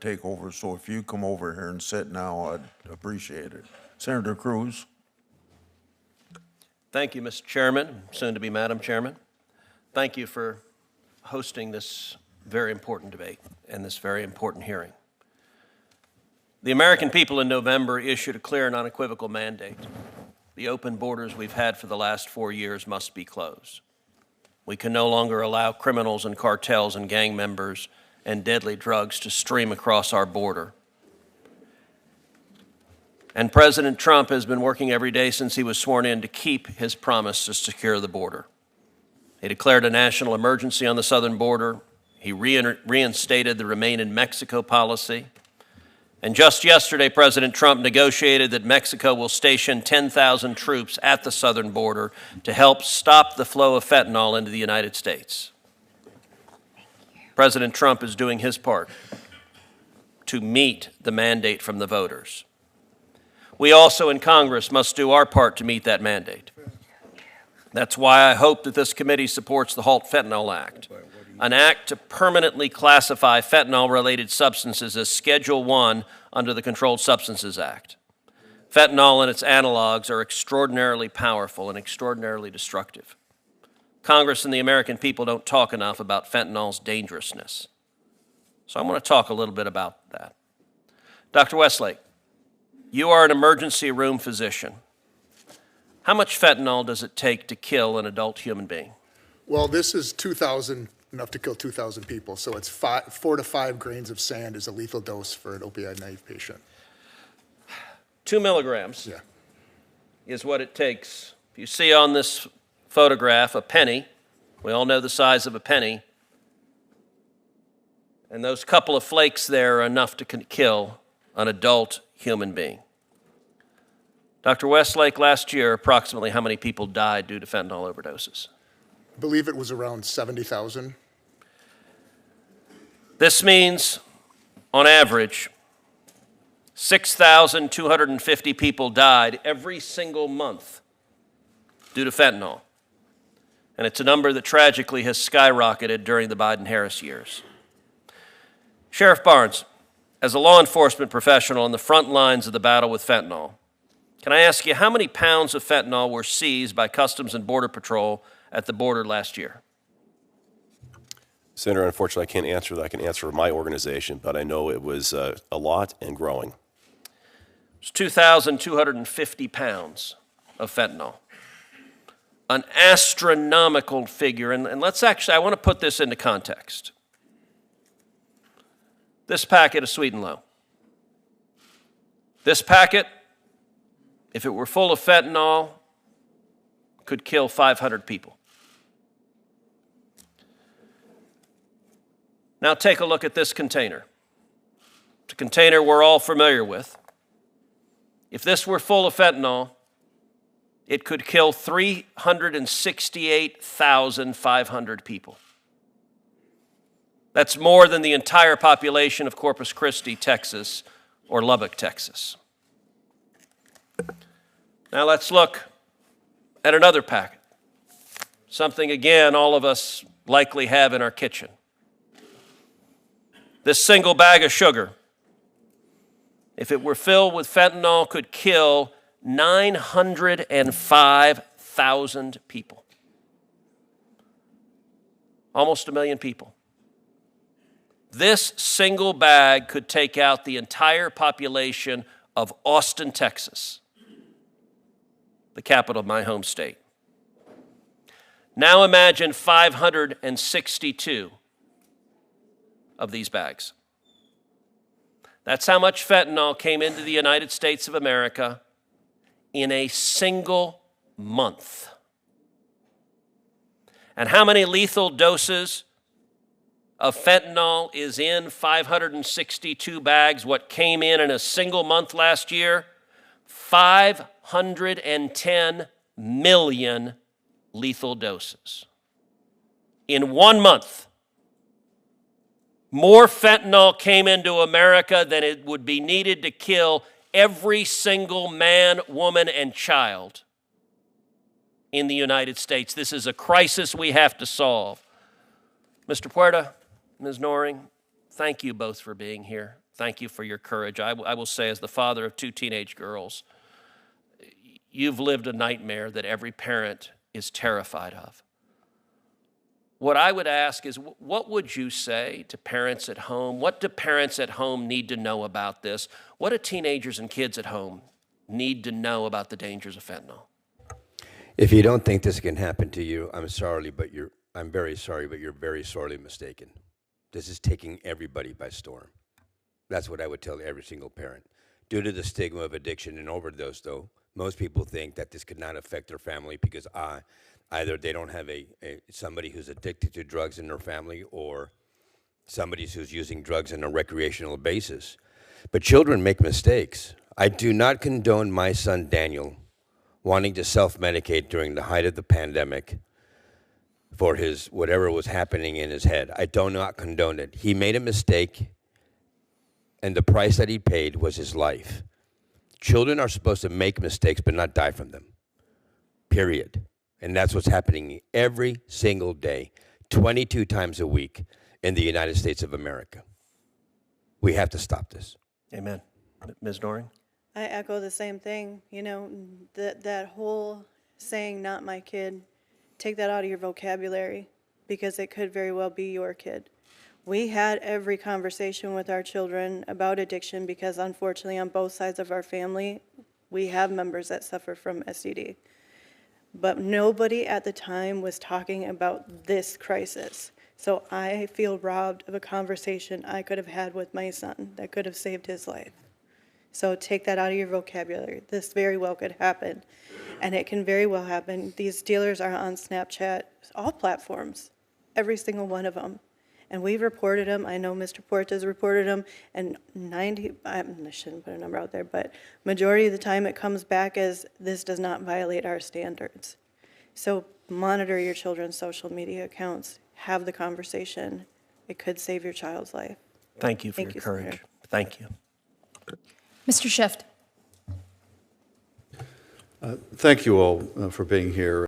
to take over, so if you come over here and sit now, I'd appreciate it. Senator Cruz. Thank you, Mr. Chairman, soon to be Madam Chairman. Thank you for hosting this very important debate and this very important hearing. The American people in November issued a clear and unequivocal mandate. The open borders we've had for the last 4 years must be closed. We can no longer allow criminals and cartels and gang members and deadly drugs to stream across our border. And President Trump has been working every day since he was sworn in to keep his promise to secure the border. He declared a national emergency on the southern border. He reinstated the Remain in Mexico policy. And just yesterday, President Trump negotiated that Mexico will station 10,000 troops at the southern border to help stop the flow of fentanyl into the United States. President Trump is doing his part to meet the mandate from the voters. We also in Congress must do our part to meet that mandate. That's why I hope that this committee supports the Halt Fentanyl Act, an act to permanently classify fentanyl-related substances as Schedule I under the Controlled Substances Act. Fentanyl and its analogs are extraordinarily powerful and extraordinarily destructive. Congress and the American people don't talk enough about fentanyl's dangerousness. So I want to talk a little bit about that. Dr. Westlake, you are an emergency room physician. How much fentanyl does it take to kill an adult human being? Well, this is 2,000, enough to kill 2,000 people. So it's 4 to 5 grains of sand is a lethal dose for an opioid-naive patient. 2 milligrams is what it takes. If you see on this photograph a penny, we all know the size of a penny, and those couple of flakes there are enough to kill an adult human being. Dr. Westlake, last year, approximately how many people died due to fentanyl overdoses? I believe it was around 70,000. This means, on average, 6,250 people died every single month due to fentanyl. And it's a number that tragically has skyrocketed during the Biden-Harris years. Sheriff Barnes, as a law enforcement professional on the front lines of the battle with fentanyl, can I ask you how many pounds of fentanyl were seized by Customs and Border Patrol at the border last year? Senator, unfortunately, I can't answer that. I can answer for my organization, but I know it was a lot and growing. It's 2,250 pounds of fentanyl. An astronomical figure. And let's actually, I want to put this into context. This packet of Sweet and Low. This packet, if it were full of fentanyl, could kill 500 people. Now take a look at this container. It's a container we're all familiar with. If this were full of fentanyl, it could kill 368,500 people. That's more than the entire population of Corpus Christi, Texas, or Lubbock, Texas. Now let's look at another packet. Something, again, all of us likely have in our kitchen. This single bag of sugar, if it were filled with fentanyl, could kill 905,000 people. Almost 1 million people. This single bag could take out the entire population of Austin, Texas, the capital of my home state. Now imagine 562 of these bags. That's how much fentanyl came into the United States of America in a single month. And how many lethal doses of fentanyl is in 562 bags? What came in a single month last year? 510 million lethal doses. In 1 month, more fentanyl came into America than it would be needed to kill every single man, woman, and child in the United States. This is a crisis we have to solve. Mr. Puerta, Ms. Noring, thank you both for being here. Thank you for your courage. I will say, as the father of 2 teenage girls, you've lived a nightmare that every parent is terrified of. What I would ask is, what would you say to parents at home? What do parents at home need to know about this? What do teenagers and kids at home need to know about the dangers of fentanyl? If you don't think this can happen to you, I'm very sorry, but you're very sorely mistaken. This is taking everybody by storm. That's what I would tell every single parent. Due to the stigma of addiction and overdose, though, most people think that this could not affect their family because either they don't have somebody who's addicted to drugs in their family or somebody who's using drugs on a recreational basis. But children make mistakes. I do not condone my son Daniel wanting to self-medicate during the height of the pandemic for his whatever was happening in his head. I do not condone it. He made a mistake, and the price that he paid was his life. Children are supposed to make mistakes but not die from them, period. And that's what's happening every single day, 22 times a week in the United States of America. We have to stop this. Amen. Ms. Doring? I echo the same thing. You know, that whole saying, not my kid, take that out of your vocabulary because it could very well be your kid. We had every conversation with our children about addiction because unfortunately on both sides of our family, we have members that suffer from STD. But nobody at the time was talking about this crisis. So I feel robbed of a conversation I could have had with my son that could have saved his life. So take that out of your vocabulary. This very well could happen. And it can very well happen. These dealers are on Snapchat, all platforms, every single one of them. And we've reported them. I know Mr. Porta's reported them. And I shouldn't put a number out there, but majority of the time it comes back as this does not violate our standards. So monitor your children's social media accounts. Have the conversation. It could save your child's life. Thank you for your courage. Senator. Thank you. Mr. Schiff. Thank you all for being here.